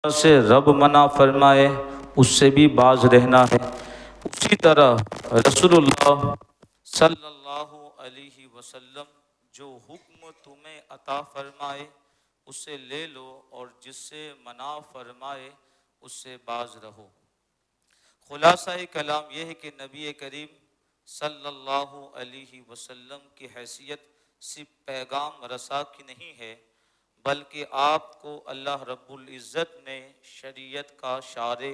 سے رب منع فرمائے اس سے بھی باز رہنا ہے۔ اسی طرح رسول اللہ صلی اللہ علیہ وسلم جو حکم تمہیں عطا فرمائے اسے لے لو اور جس سے منع فرمائے اس سے باز رہو۔ خلاصہ کلام یہ ہے کہ نبی کریم صلی اللہ علیہ وسلم کی حیثیت صرف پیغام رساں کی نہیں ہے، بلکہ آپ کو اللہ رب العزت نے شریعت کا شارع،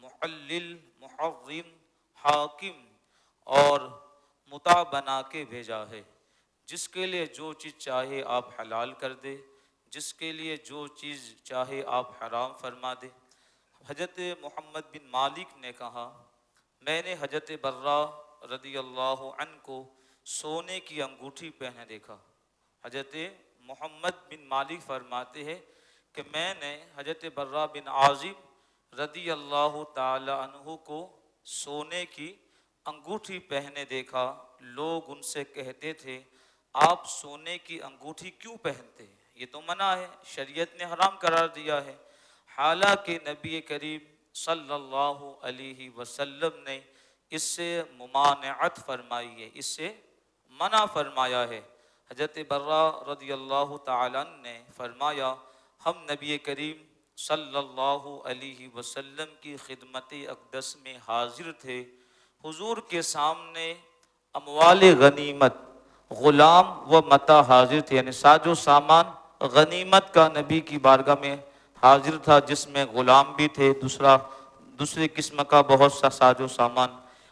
محلل، محرم، حاکم اور مطاع بنا کے بھیجا ہے، جس کے لیے جو چیز چاہے آپ حلال کر دے، جس کے لیے جو چیز چاہے آپ حرام فرما دے۔ حضرت محمد بن مالک نے کہا، میں نے حضرت برہ رضی اللہ عنہ کو سونے کی انگوٹھی پہنے دیکھا۔ حضرت محمد بن مالک فرماتے ہیں کہ میں نے حضرت برہ بن عازب رضی اللہ تعالی عنہ کو سونے کی انگوٹھی پہنے دیکھا۔ لوگ ان سے کہتے تھے آپ سونے کی انگوٹھی کیوں پہنتے ہیں؟ یہ تو منع ہے، شریعت نے حرام قرار دیا ہے۔ حالانکہ نبی کریم صلی اللہ علیہ وسلم نے اس سے ممانعت فرمائی ہے، اس سے منع فرمایا ہے۔ حضرت برہ رضی اللہ تعالیٰ عنہ نے فرمایا، ہم نبی کریم صلی اللہ علیہ وسلم کی خدمت اقدس میں حاضر تھے، حضور کے سامنے اموال غنیمت، غلام و متاع حاضر تھے، یعنی ساز و سامان غنیمت کا نبی کی بارگاہ میں حاضر تھا، جس میں غلام بھی تھے، دوسری قسم کا بہت سا ساز و سامان،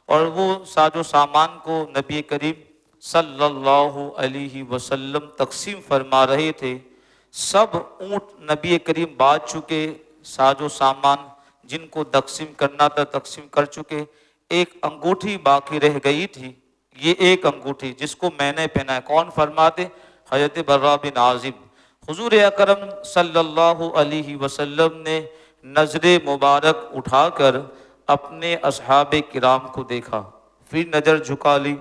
اور وہ ساز و سامان کو نبی کریم صلی اللہ علیہ وسلم تقسیم فرما رہے تھے۔ سب اونٹ نبی کریم بانٹ چکے، ساز و سامان جن کو تقسیم کرنا تھا تقسیم کر چکے، ایک انگوٹھی باقی رہ گئی تھی۔ یہ ایک انگوٹھی جس کو میں نے پہنا ہے، کون فرماتے؟ حضرت برہ بن عازب۔ حضور اکرم صلی اللہ علیہ وسلم نے نظر مبارک اٹھا کر اپنے اصحاب کرام کو دیکھا، پھر نظر جھکا لی،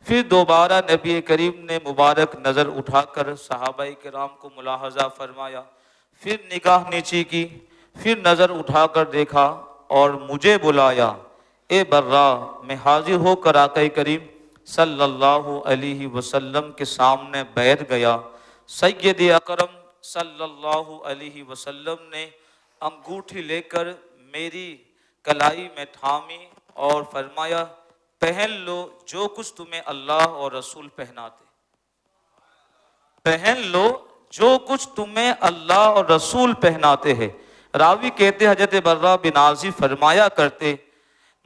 پھر دوبارہ نبی کریم نے مبارک نظر اٹھا کر صحابہ کرام کو ملاحظہ فرمایا، پھر نگاہ نیچی کی، پھر نظر اٹھا کر دیکھا اور مجھے بلایا، اے برہ۔ میں حاضر ہو کر آقا کریم صلی اللہ علیہ وسلم کے سامنے بیٹھ گیا۔ سید اکرم صلی اللہ علیہ وسلم نے انگوٹھی لے کر میری کلائی میں تھامی اور فرمایا، پہن لو جو کچھ تمہیں اللہ اور رسول پہناتے، پہن لو جو کچھ تمہیں اللہ اور رسول پہناتے ہیں۔ راوی کہتے حضرت برہ بن عازب فرمایا کرتے،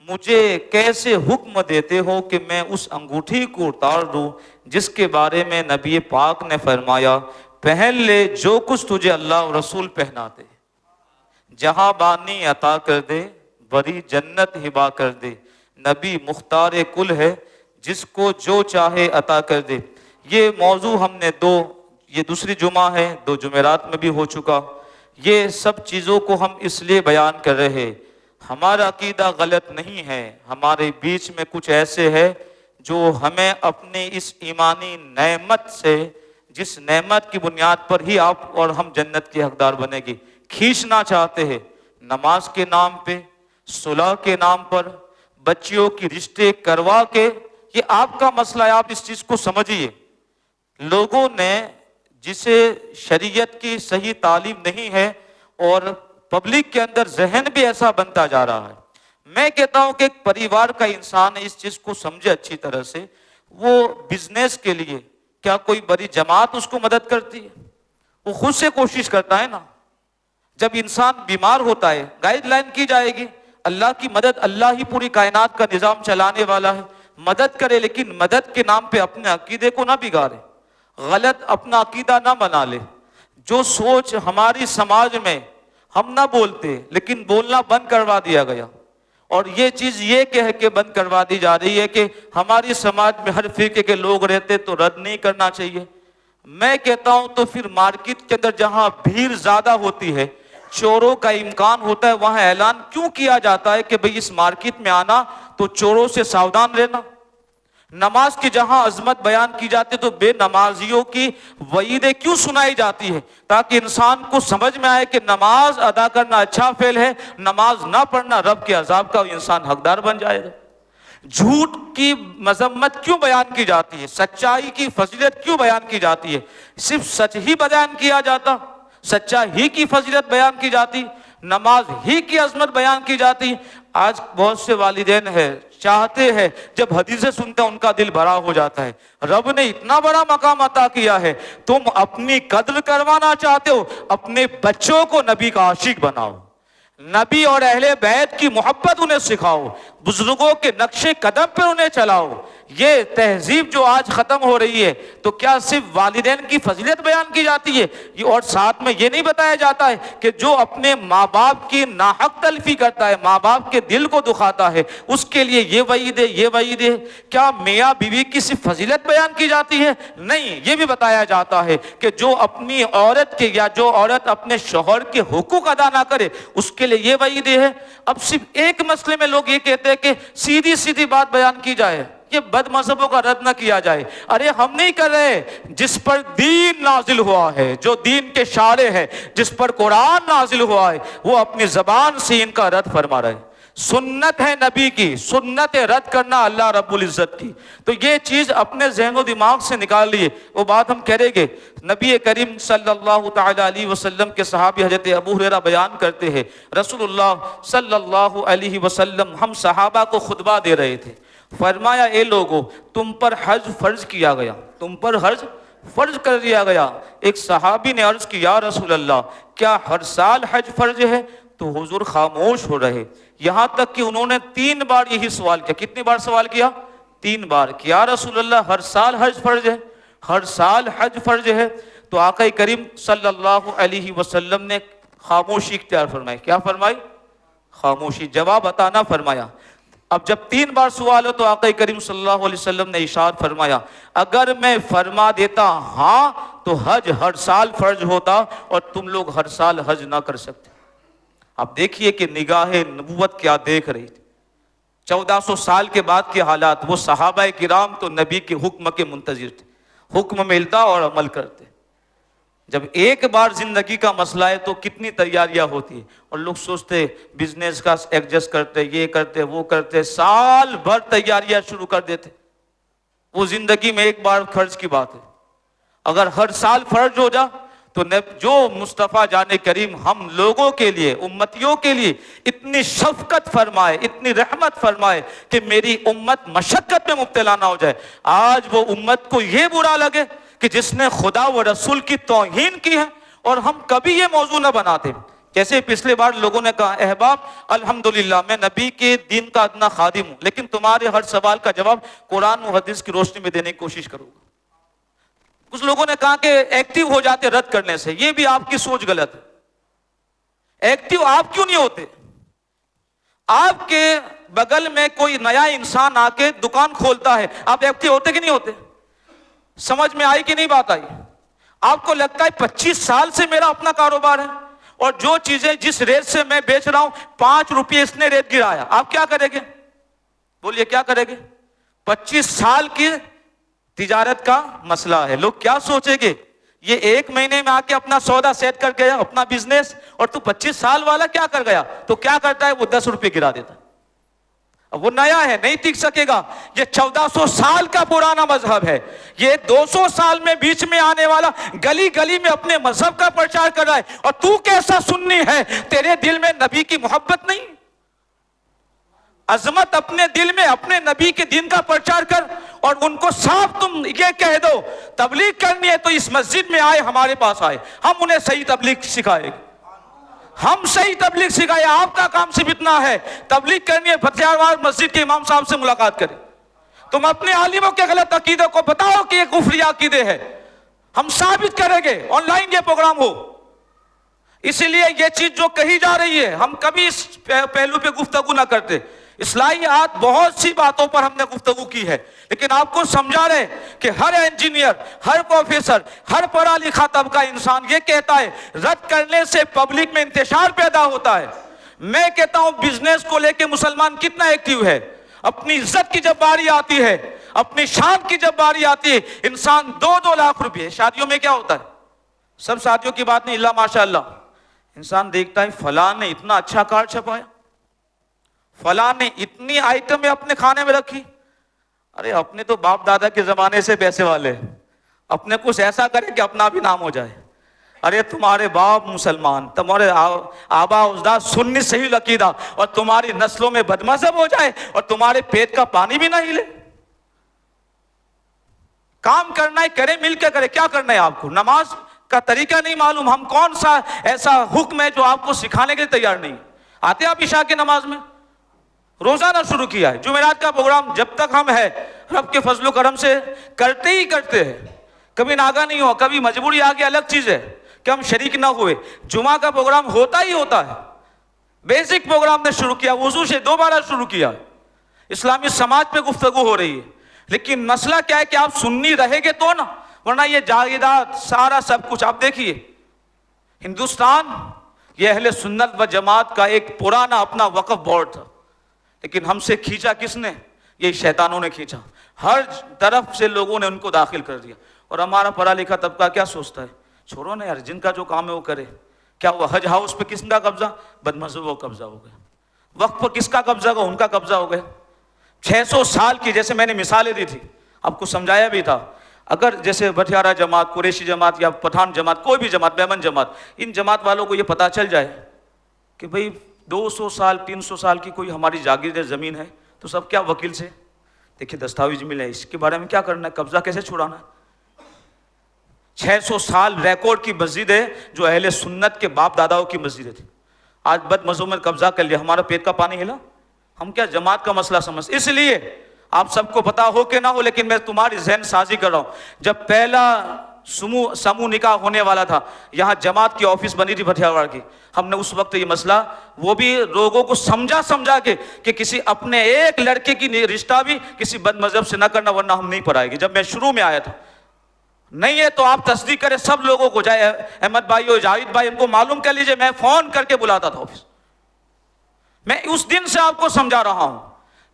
مجھے کیسے حکم دیتے ہو کہ میں اس انگوٹھی کو اتار دوں جس کے بارے میں نبی پاک نے فرمایا، پہن لے جو کچھ تجھے اللہ اور رسول پہناتے، جہاں بانی عطا کر دے، بڑی جنت ہبا کر دے، نبی مختار کل ہے، جس کو جو چاہے عطا کر دے۔ یہ موضوع ہم نے یہ دوسری جمعہ ہے، 2 جمعرات میں بھی ہو چکا۔ یہ سب چیزوں کو ہم اس لیے بیان کر رہے ہیں، ہمارا عقیدہ غلط نہیں ہے، ہمارے بیچ میں کچھ ایسے ہے جو ہمیں اپنی اس ایمانی نعمت سے، جس نعمت کی بنیاد پر ہی آپ اور ہم جنت کے حقدار بنے گی، کھینچنا چاہتے ہیں۔ نماز کے نام پہ، صلح کے نام پر، بچیوں کی رشتے کروا کے، یہ آپ کا مسئلہ ہے، آپ اس چیز کو سمجھیے۔ لوگوں نے جسے شریعت کی صحیح تعلیم نہیں ہے اور پبلک کے اندر ذہن بھی ایسا بنتا جا رہا ہے۔ میں کہتا ہوں کہ ایک پریوار کا انسان اس چیز کو سمجھے اچھی طرح سے، وہ بزنس کے لیے کیا کوئی بڑی جماعت اس کو مدد کرتی ہے؟ وہ خود سے کوشش کرتا ہے نا۔ جب انسان بیمار ہوتا ہے گائیڈ لائن کی جائے گی، اللہ کی مدد، اللہ ہی پوری کائنات کا نظام چلانے والا ہے، مدد کرے، لیکن مدد کے نام پہ اپنے عقیدے کو نہ بگاڑے، غلط اپنا عقیدہ نہ بنا لے۔ جو سوچ ہماری سماج میں ہم نہ بولتے لیکن بولنا بند کروا دیا گیا، اور یہ چیز یہ کہہ کے بند کروا دی جا رہی ہے کہ ہماری سماج میں ہر فرقے کے لوگ رہتے تو رد نہیں کرنا چاہیے۔ میں کہتا ہوں تو پھر مارکیٹ کے اندر جہاں بھیڑ زیادہ ہوتی ہے، چوروں کا امکان ہوتا ہے، وہاں اعلان کیوں کیا جاتا ہے کہ بھئی اس مارکیٹ میں آنا تو چوروں سے ساودھان رہنا؟ نماز کی جہاں عظمت بیان کی جاتی ہے تو بے نمازیوں کی وعیدیں کیوں سنائی جاتی ہے؟ تاکہ انسان کو سمجھ میں آئے کہ نماز ادا کرنا اچھا فعل ہے، نماز نہ پڑھنا رب کے عذاب کا انسان حقدار بن جائے گا۔ جھوٹ کی مذمت کیوں بیان کی جاتی ہے؟ سچائی کی فضیلت کیوں بیان کی جاتی ہے؟ صرف سچ ہی بیان کیا جاتا، سچائی ہی کی فضیلت بیان کی جاتی، نماز ہی کی عظمت بیان کی جاتی۔ آج بہت سے والدین ہیں چاہتے ہیں جب حدیثیں سنتے ہیں ان کا دل بھرا ہو جاتا ہے، رب نے اتنا بڑا مقام عطا کیا ہے، تم اپنی قدر کروانا چاہتے ہو، اپنے بچوں کو نبی کا عاشق بناؤ، نبی اور اہل بیت کی محبت انہیں سکھاؤ، بزرگوں کے نقش قدم پہ انہیں چلاؤ۔ یہ تہذیب جو آج ختم ہو رہی ہے تو کیا صرف والدین کی فضیلت بیان کی جاتی ہے اور ساتھ میں یہ نہیں بتایا جاتا ہے کہ جو اپنے ماں باپ کی ناحق تلفی کرتا ہے، ماں باپ کے دل کو دکھاتا ہے، اس کے لیے یہ وعید ہے، یہ وعید ہے۔ کیا میاں بیوی کی صرف فضیلت بیان کی جاتی ہے؟ نہیں، یہ بھی بتایا جاتا ہے کہ جو اپنی عورت کے یا جو عورت اپنے شوہر کے حقوق ادا نہ کرے اس کے لیے یہ وعید ہے۔ اب صرف ایک مسئلے میں لوگ یہ کہتے ہیں کہ سیدھی سیدھی بات بیان کی جائے، یہ بد مذہبوں کا رد نہ کیا جائے۔ ارے ہم نہیں کر رہے، جس پر دین نازل ہوا ہے، جو دین کے شارع ہے، جس پر قرآن نازل ہوا ہے، وہ اپنی زبان سے ان کا رد فرما رہے ہیں۔ سنت ہے نبی کی، سنت رد کرنا اللہ رب العزت کی۔ تو یہ چیز اپنے ذہن و دماغ سے نکال لیے، وہ بات ہم کہہ رہے کہ نبی کریم صلی اللہ تعالی علیہ وسلم کے صحابی حضرت ابو ہریرہ بیان کرتے ہیں، رسول اللہ صلی اللہ علیہ وسلم ہم صحابہ کو خطبہ دے رہے تھے، فرمایا اے لوگو تم پر حج فرض کیا گیا، تم پر حج فرض کر دیا گیا۔ ایک صحابی نے عرض کی یا رسول اللہ کیا ہر سال حج فرض ہے؟ تو حضور خاموش ہو رہے، یہاں تک کہ انہوں نے 3 بار یہی سوال کیا۔ کتنی بار سوال کیا؟ 3 بار کہ یا رسول اللہ ہر سال حج فرض ہے، ہر سال حج فرض ہے؟ تو آقا کریم صلی اللہ علیہ وسلم نے خاموشی اختیار فرمائی۔ کیا فرمائی؟ خاموشی، جواب عطا نہ فرمایا۔ اب جب 3 بار سوال ہو تو آقا کریم صلی اللہ علیہ وسلم نے ارشاد فرمایا اگر میں فرما دیتا ہاں تو حج ہر سال فرض ہوتا اور تم لوگ ہر سال حج نہ کر سکتے۔ اب دیکھیے کہ نگاہ نبوت کیا دیکھ رہی تھی، 1400 سال کے بعد کے حالات۔ وہ صحابہ کرام تو نبی کے حکم کے منتظر تھے، حکم ملتا اور عمل کرتے۔ جب ایک بار زندگی کا مسئلہ ہے تو کتنی تیاریاں ہوتی ہیں، اور لوگ سوچتے بزنس کا ایڈجسٹ کرتے، یہ کرتے وہ کرتے، سال بھر تیاریاں شروع کر دیتے۔ وہ زندگی میں ایک بار فرض کی بات ہے، اگر ہر سال فرض ہو جا تو جو مصطفیٰ جان کریم ہم لوگوں کے لیے، امتیوں کے لیے اتنی شفقت فرمائے، اتنی رحمت فرمائے کہ میری امت مشقت میں مبتلا نہ ہو جائے۔ آج وہ امت کو یہ برا لگے کہ جس نے خدا و رسول کی توہین کی ہے، اور ہم کبھی یہ موضوع نہ بناتے۔ جیسے پچھلے بار لوگوں نے کہا احباب الحمدللہ میں نبی کے دین کا ادنا خادم ہوں، لیکن تمہارے ہر سوال کا جواب قرآن و حدیث کی روشنی میں دینے کی کوشش کروں گا۔ کچھ لوگوں نے کہا کہ ایکٹیو ہو جاتے رد کرنے سے، یہ بھی آپ کی سوچ غلط ہے۔ ایکٹیو آپ کیوں نہیں ہوتے؟ آپ کے بغل میں کوئی نیا انسان آ کے دکان کھولتا ہے، آپ ایکٹیو ہوتے کہ نہیں ہوتے؟ سمجھ میں آئی کہ نہیں بات آئی؟ آپ کو لگتا ہے 25 سال سے میرا اپنا کاروبار ہے اور جو چیزیں جس ریٹ سے میں بیچ رہا ہوں 5 روپے اس نے ریٹ گرایا، آپ کیا کریں گے؟ بولیے کیا کریں گے؟ 25 سال کی تجارت کا مسئلہ ہے، لوگ کیا سوچیں گے؟ یہ 1 مہینے میں آ کے اپنا سودا سیٹ کر گیا، اپنا بزنس، اور تو 25 سال والا کیا کر گیا؟ تو کیا کرتا ہے وہ 10 روپے گرا دیتا ہے۔ وہ نیا ہے، نہیں ٹک سکے گا۔ یہ 1400 سال کا پرانا مذہب ہے، یہ 200 سال میں بیچ میں آنے والا گلی گلی میں اپنے مذہب کا پرچار کر رہا ہے، اور تو کیسا سنی ہے؟ تیرے دل میں نبی کی محبت نہیں؟ عظمت اپنے دل میں اپنے نبی کے دین کا پرچار کر، اور ان کو صاف تم یہ کہہ دو تبلیغ کرنی ہے تو اس مسجد میں آئے، ہمارے پاس آئے، ہم انہیں صحیح تبلیغ سکھائیں گے، ہم صحیح تبلیغ سکھائے۔ آپ کا کام صرف اتنا ہے، تبلیغ کرنی ہے، فتح مسجد کے امام صاحب سے ملاقات کریں۔ تم اپنے عالموں کے غلط عقیدوں کو بتاؤ کہ یہ کفری عقیدے ہے، ہم ثابت کریں گے، آن لائن یہ پروگرام ہو۔ اسی لیے یہ چیز جو کہی جا رہی ہے ہم کبھی اس پہلو پہ گفتگو نہ کرتے۔ اصلاحیات بہت سی باتوں پر ہم نے گفتگو کی ہے، لیکن آپ کو سمجھا رہے کہ ہر انجینئر، ہر پروفیسر، ہر پڑھا لکھا طبقہ انسان یہ کہتا ہے رد کرنے سے پبلک میں انتشار پیدا ہوتا ہے۔ میں کہتا ہوں بزنس کو لے کے مسلمان کتنا ایکٹیو ہے، اپنی عزت کی جب باری آتی ہے، اپنی شان کی جب باری آتی ہے انسان 2-2 لاکھ روپے. شادیوں میں کیا ہوتا ہے, سب شادیوں کی بات نہیں, اللہ ماشاء اللہ, انسان دیکھتا ہے فلاں نے اتنا اچھا کارڈ چھپایا, فلاں نے اتنی آئٹمیں اپنے کھانے میں رکھی. ارے اپنے تو باپ دادا کے زمانے سے پیسے والے, اپنے کچھ ایسا کرے کہ اپنا بھی نام ہو جائے. ارے تمہارے باپ مسلمان, تمہارے آبا اجداد سنی صحیح عقیدہ, اور تمہاری نسلوں میں بد مذہب ہو جائے اور تمہارے پیٹ کا پانی بھی نہ ہلے. کام کرنا ہے کرے, مل کے کرے. کیا کرنا ہے آپ کو؟ نماز کا طریقہ نہیں معلوم, ہم کون سا ایسا حکم ہے جو آپ کو سکھانے کے لیے تیار نہیں. آتے آپ عشاء کی نماز میں؟ روزانہ شروع کیا ہے. جمعرات کا پروگرام جب تک ہم ہے رب کے فضل و کرم سے کرتے ہی کرتے ہیں, کبھی ناگا نہیں ہوا, کبھی مجبوری آ گئی, الگ چیز ہے کہ ہم شریک نہ ہوئے. جمعہ کا پروگرام ہوتا ہی ہوتا ہے. بیسک پروگرام نے شروع کیا, وضو سے 2 بار شروع کیا. اسلامی سماج پہ گفتگو ہو رہی ہے, لیکن مسئلہ کیا ہے کہ آپ سنی رہیں گے تو نا, ورنہ یہ جائیداد سارا سب کچھ. آپ دیکھیے ہندوستان یہ اہل سنت و جماعت کا ایک پرانا اپنا وقف بورڈ تھا, لیکن ہم سے کھینچا کس نے؟ یہ شیطانوں نے کھینچا. ہر طرف سے لوگوں نے ان کو داخل کر دیا. اور ہمارا پڑھا لکھا طبقہ کیا سوچتا ہے, چھوڑو نا یار, جن کا جو کام ہے وہ کرے. کیا وہ حج ہاؤس پہ کس کا قبضہ؟ بد مذہبوں کا قبضہ ہو گیا. وقت پر کس کا قبضہ ہوا؟ ان کا قبضہ ہو گیا. 600 سال کی, جیسے میں نے مثالیں دی تھی, آپ کو سمجھایا بھی تھا, اگر جیسے بٹیارہ جماعت, قریشی جماعت یا پٹھان جماعت, کوئی بھی جماعت, میمن جماعت, ان جماعت والوں کو یہ پتہ چل جائے کہ بھئی 200 سال 300 سال کی کوئی ہماری جاگیر زمین ہے, تو سب کیا وکیل سے دیکھیں دستاویز ملے, اس کے بارے میں کیا کرنا ہے, قبضہ کیسے چھڑانا ہے. 600 سال ریکارڈ کی مسجد ہے جو اہل سنت کے باپ داداؤں کی مسجد تھی. آج بد مذہب میں قبضہ کر لیا, ہمارا پیٹ کا پانی ہلا. ہم کیا جماعت کا مسئلہ سمجھ. اس لیے آپ سب کو پتا ہو کہ نہ ہو, لیکن میں تمہاری ذہن سازی کر رہا ہوں. جب پہلا سمو نکاح ہونے والا تھا, یہاں جماعت کی آفس بنی تھی بھٹیاواڑ کی, ہم نے اس وقت یہ مسئلہ وہ بھی لوگوں کو سمجھا کے کہ کسی اپنے ایک لڑکے کی رشتہ بھی کسی بد مذہب سے نہ کرنا, ورنہ ہم نہیں پڑھائے گی. جب میں شروع میں آیا تھا, نہیں ہے تو آپ تصدیق کریں, سب لوگوں کو, چاہے احمد بھائی ہو, جاوید بھائی, ان کو معلوم کر لیجئے, میں فون کر کے بلاتا تھا آفس. میں اس دن سے آپ کو سمجھا رہا ہوں.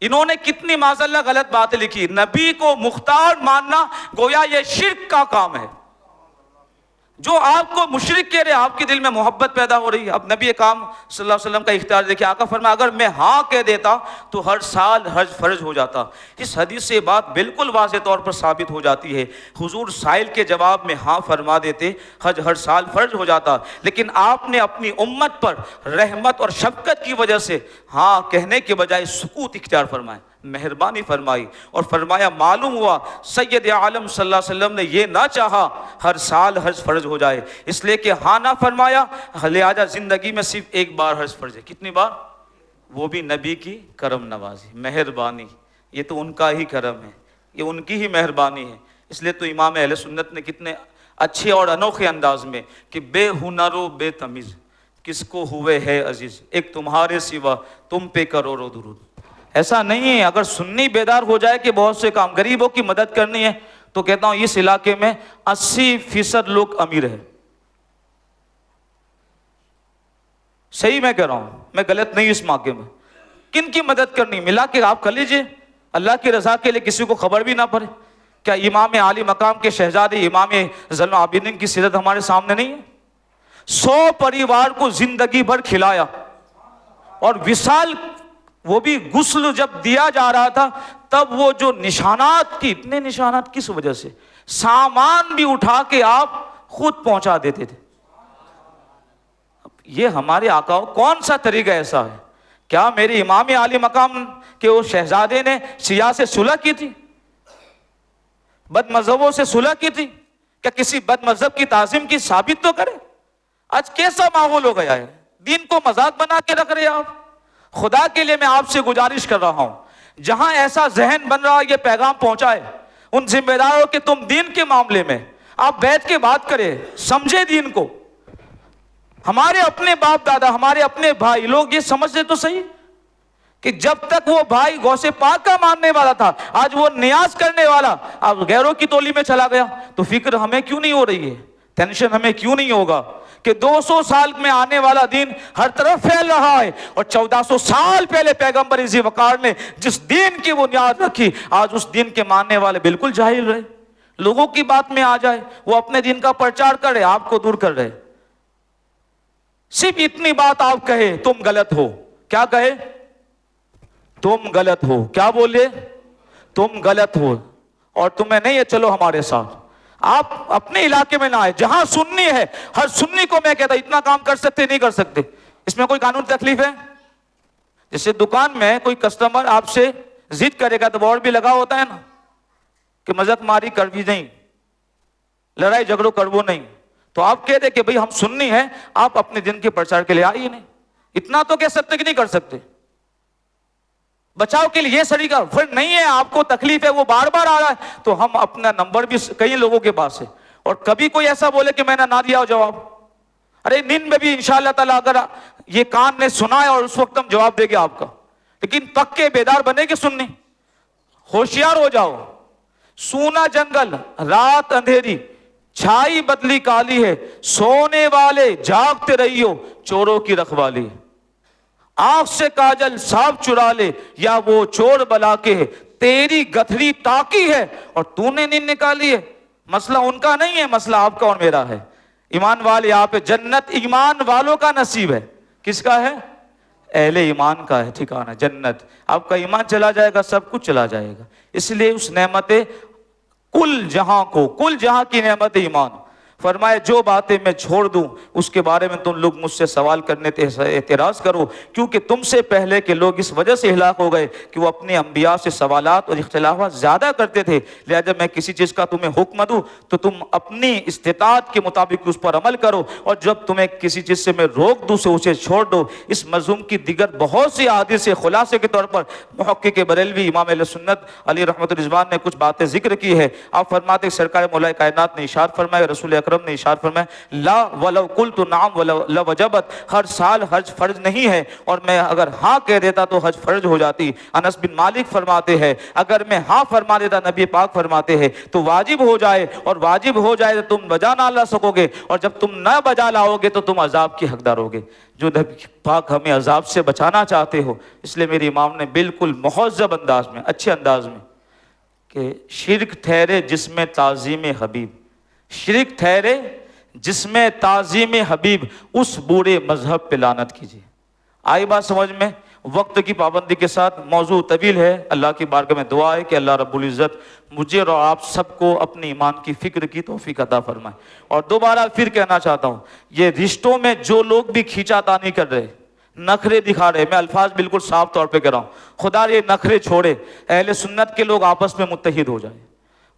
انہوں نے کتنی معاذاللہ غلط باتیں لکھی. نبی کو مختار ماننا گویا یہ شرک کا کام ہے. جو آپ کو مشرک کہہ رہے, آپ کے دل میں محبت پیدا ہو رہی ہے. اب نبی اکرم صلی اللہ علیہ وسلم کا اختیار دیکھیں, آقا فرمایا اگر میں ہاں کہہ دیتا تو ہر سال حج فرض ہو جاتا. اس حدیث سے بات بالکل واضح طور پر ثابت ہو جاتی ہے. حضور سائل کے جواب میں ہاں فرما دیتے, حج ہر سال فرض ہو جاتا. لیکن آپ نے اپنی امت پر رحمت اور شفقت کی وجہ سے ہاں کہنے کے بجائے سکوت اختیار فرمائے, مہربانی فرمائی, اور فرمایا معلوم ہوا سید عالم صلی اللہ علیہ وسلم نے یہ نہ چاہا ہر سال حج فرض ہو جائے, اس لیے کہ ہاں نہ فرمایا, لہذا زندگی میں صرف ایک بار حج فرض ہے. کتنی بار؟ وہ بھی نبی کی کرم نوازی, مہربانی. یہ تو ان کا ہی کرم ہے, یہ ان کی ہی مہربانی ہے. اس لیے تو امام اہل سنت نے کتنے اچھے اور انوکھے انداز میں کہ بے ہنر و بے تمیز کس کو ہوئے ہے عزیز, ایک تمہارے سوا تم پہ کروڑوں درود. ایسا نہیں ہے. اگر سنی بیدار ہو جائے کہ بہت سے کام, غریبوں کی مدد کرنی ہے, تو کہتا ہوں اس علاقے میں 80% لوگ امیر ہیں. صحیح میں کہہ رہا ہوں, میں غلط نہیں. اس موقع میں کن کی مدد کرنی, ملا کے آپ کر لیجئے, اللہ کی رضا کے لیے, کسی کو خبر بھی نہ پڑے. کیا امام عالی مقام کے شہزادے امام زین العابدین کی سیرت ہمارے سامنے نہیں ہے؟ 100 پریوار کو زندگی بھر کھلایا, اور وصال, وہ بھی غسل جب دیا جا رہا تھا تب وہ جو نشانات کی, اتنے نشانات کس وجہ سے, سامان بھی اٹھا کے آپ خود پہنچا دیتے تھے. یہ ہمارے آقا, کون سا طریقہ ایسا ہے؟ کیا میرے امام عالی مقام کے وہ شہزادے نے سیاہ سے صلح کی تھی, بد مذہبوں سے صلح کی تھی؟ کیا کسی بد مذہب کی تعظیم کی ثابت تو کرے. آج کیسا ماحول ہو گیا ہے, دین کو مذاق بنا کے رکھ رہے آپ. خدا کے لیے میں آپ سے گزارش کر رہا ہوں, جہاں ایسا ذہن بن رہا, یہ پیغام پہنچائے ان ذمہ داروں کہ تم دین کے معاملے میں آپ بیٹھ کے بات کریں, سمجھے دین کو. ہمارے اپنے باپ دادا, ہمارے اپنے بھائی لوگ یہ سمجھتے تو صحیح کہ جب تک وہ بھائی غوث پاک کا ماننے والا تھا, آج وہ نیاز کرنے والا اب غیروں کی تولی میں چلا گیا, تو فکر ہمیں کیوں نہیں ہو رہی ہے, ٹینشن ہمیں کیوں نہیں ہوگا کہ 200 سال میں آنے والا دین ہر طرف پھیل رہا ہے، اور 1400 سال پہلے پیغمبر ذی وقار نے جس دین کی بنیاد رکھی، آج اس دین کے ماننے والے بالکل جاہل رہے، لوگوں کی بات میں آ جائے، وہ اپنے دین کا پرچار کرے، آپ کو دور کر رہے۔ صرف اتنی بات آپ کہے تم غلط ہو، کیا کہے؟ تم غلط ہو، کیا بولے؟ تم غلط ہو، اور تمہیں نہیں ہے، چلو ہمارے ساتھ۔ آپ اپنے علاقے میں نہ آئے، جہاں سنی ہے ہر سنی کو میں کہتا اتنا کام کر سکتے نہیں کر سکتے، اس میں کوئی قانون تکلیف ہے؟ جیسے دکان میں کوئی کسٹمر آپ سے ضد کرے گا تو بورڈ بھی لگا ہوتا ہے نا کہ مذاق ماری کر بھی نہیں، لڑائی جھگڑوں کر وہ نہیں، تو آپ کہہ دے کہ بھئی ہم سنی ہیں، آپ اپنے دین کے پرچار کے لیے آئیے نہیں، اتنا تو کہہ سکتے کہ نہیں کر سکتے؟ بچاؤ کے لیے یہ طریقہ پھر نہیں ہے، آپ کو تکلیف ہے، وہ بار بار آ رہا ہے، تو ہم اپنا نمبر بھی کئی لوگوں کے پاس ہے، اور کبھی کوئی ایسا بولے کہ میں نے نہ دیا ہو جواب، ارے نیند میں بھی انشاءاللہ تعالیٰ اگر یہ کان نے سنا ہے اور اس وقت ہم جواب دے گے آپ کا، لیکن پکے بیدار بنے گے سننی، ہوشیار ہو جاؤ۔ سونا جنگل رات اندھیری، چھائی بدلی کالی ہے، سونے والے جاگتے رہیو، چوروں کی رکھوالی ہے، آنکھ سے کاجل صاف چرا لے، یا وہ چور بلا کے ہے، تیری گتھری تاکی ہے اور تو نے نیند نکالی ہے۔ مسئلہ ان کا نہیں ہے، مسئلہ آپ کا اور میرا ہے۔ ایمان والے آپ پہ جنت ایمان والوں کا نصیب ہے، کس کا ہے؟ اہل ایمان کا ہے ٹھکانہ جنت۔ آپ کا ایمان چلا جائے گا سب کچھ چلا جائے گا، اس لیے اس نعمت کل جہاں کی نعمت ایمان، فرمائے جو باتیں میں چھوڑ دوں اس کے بارے میں تم لوگ مجھ سے سوال کرنے تے اعتراض کرو، کیونکہ تم سے پہلے کے لوگ اس وجہ سے ہلاک ہو گئے کہ وہ اپنے انبیاء سے سوالات اور اختلافات زیادہ کرتے تھے، لہذا جب میں کسی چیز کا تمہیں حکم دوں تو تم اپنی استطاعت کے مطابق اس پر عمل کرو، اور جب تمہیں کسی چیز سے میں روک دوں سے اسے چھوڑ دو۔ اس مضمون کی دیگر بہت سی احادیث سے خلاصے کے طور پر محقق بریلوی امام اہل سنت علی رحمۃ الرضوان نے کچھ باتیں ذکر کی ہے۔ آپ فرماتے ہیں سرکار مولا کائنات نے ارشاد فرمایا، رسول اکرم نے ارشاد فرمایا، لا ولو قلت نعم لوجبت، ہر سال حج فرض نہیں ہے، اور میں اگر ہاں کہہ دیتا تو حج فرض ہو جاتی۔ انس بن مالک فرماتے ہیں اگر میں ہاں فرما دیتا، نبی پاک فرماتے ہیں، تو واجب ہو جائے، اور واجب ہو جائے تو تم بجا نہ لا سکو گے، اور جب تم نہ بجا لاؤ گے تو تم عذاب کی حقدار ہوگے۔ جو نبی پاک ہمیں عذاب سے بچانا چاہتے ہو، اس لیے میرے امام نے بالکل مہذب انداز میں، اچھے انداز میں، کہ شرک ٹھہرے جس میں تعظیم حبیب، شرک ٹھہرے جس میں تعظیم حبیب، اس بورے مذہب پہ لعنت کیجیے۔ آئی بات سمجھ میں؟ وقت کی پابندی کے ساتھ موضوع طویل ہے، اللہ کی بارگاہ میں دعا ہے کہ اللہ رب العزت مجھے اور آپ سب کو اپنے ایمان کی فکر کی توفیق عطا فرمائے۔ اور دوبارہ پھر کہنا چاہتا ہوں، یہ رشتوں میں جو لوگ بھی کھینچا تانی کر رہے، نخرے دکھا رہے، میں الفاظ بالکل صاف طور پہ کہہ رہا ہوں، خدا یہ نخرے چھوڑے، اہل سنت کے لوگ آپس میں متحد ہو جائے،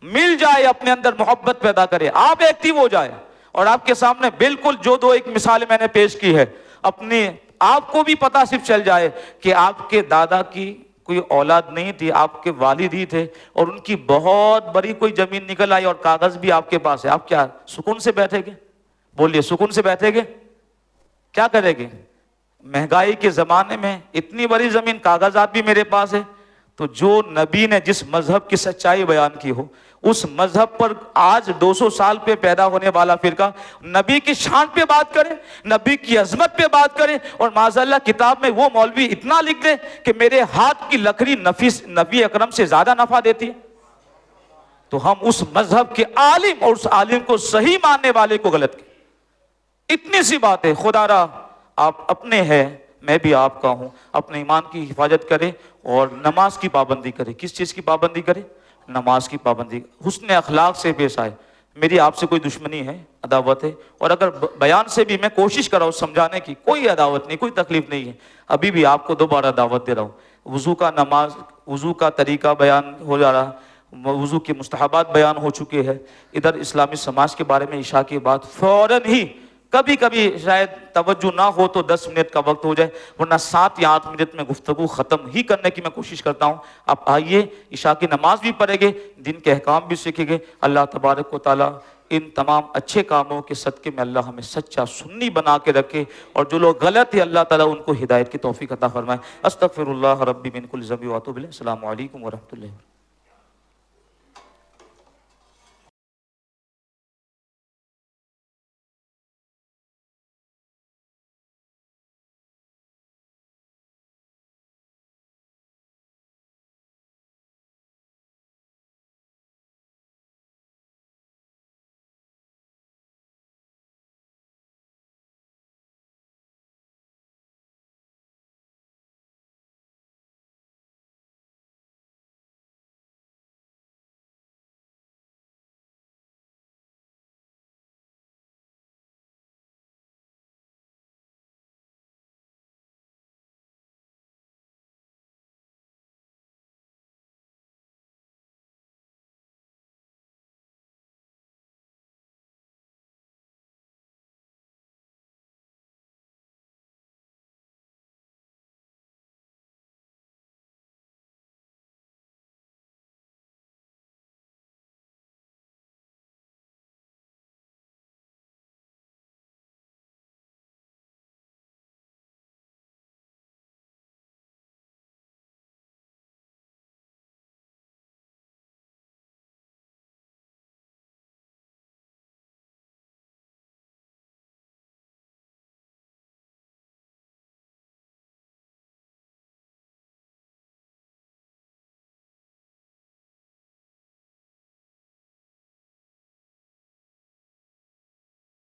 مل جائے، اپنے اندر محبت پیدا کرے، آپ ایکٹیو ہو جائے۔ اور آپ کے سامنے بالکل جو دو ایک مثال میں نے پیش کی ہے، اپنی آپ کو بھی پتہ صرف چل جائے کہ آپ کے دادا کی کوئی اولاد نہیں تھی، آپ کے والد ہی تھے، اور ان کی بہت بڑی کوئی زمین نکل آئی اور کاغذ بھی آپ کے پاس ہے، آپ کیا سکون سے بیٹھے گے؟ بولیے، سکون سے بیٹھے گے؟ کیا کرے گے؟ مہنگائی کے زمانے میں اتنی بڑی زمین، کاغذات بھی میرے پاس ہے، تو جو نبی نے جس مذہب کی سچائی بیان کی ہو، اس مذہب پر آج 200 سال پہ پیدا ہونے والا فرقہ نبی کی شان پہ بات کرے، نبی کی عظمت پہ بات کرے، اور معاذاللہ کتاب میں وہ مولوی اتنا لکھ دے کہ میرے ہاتھ کی لکڑی نبی اکرم سے زیادہ نفع دیتی ہے، تو ہم اس مذہب کے عالم اور اس عالم کو صحیح ماننے والے کو غلط کی۔ اتنی سی بات ہے، خدا را آپ اپنے ہیں، میں بھی آپ کا ہوں، اپنے ایمان کی حفاظت کرے اور نماز کی پابندی کرے۔ کس چیز کی پابندی کرے؟ نماز کی پابندی، حسن اخلاق سے پیش آئے۔ میری آپ سے کوئی دشمنی ہے، عداوت ہے، اور اگر بیان سے بھی میں کوشش کر رہا ہوں سمجھانے کی، کوئی عداوت نہیں، کوئی تکلیف نہیں ہے، ابھی بھی آپ کو دوبارہ دعوت دے رہا ہوں۔ وضو کا طریقہ بیان ہو جا رہا، وضو کے مستحبات بیان ہو چکے ہیں، ادھر اسلامی سماج کے بارے میں عشاء کے بعد فوراً ہی، کبھی کبھی شاید توجہ نہ ہو تو 10 منٹ کا وقت ہو جائے، ورنہ 7 یا 8 منٹ میں گفتگو ختم ہی کرنے کی میں کوشش کرتا ہوں۔ آپ آئیے، عشاء کی نماز بھی پڑھیں گے، دین کے احکام بھی سیکھیں گے۔ اللہ تبارک و تعالیٰ ان تمام اچھے کاموں کے صدقے میں اللہ ہمیں سچا سنی بنا کے رکھے، اور جو لوگ غلط ہیں اللہ تعالیٰ ان کو ہدایت کی توفیق عطا فرمائے۔ استغفر اللہ ربی من کل ذنب و اتوب الیہ۔ السلام علیکم ورحمۃ اللہ۔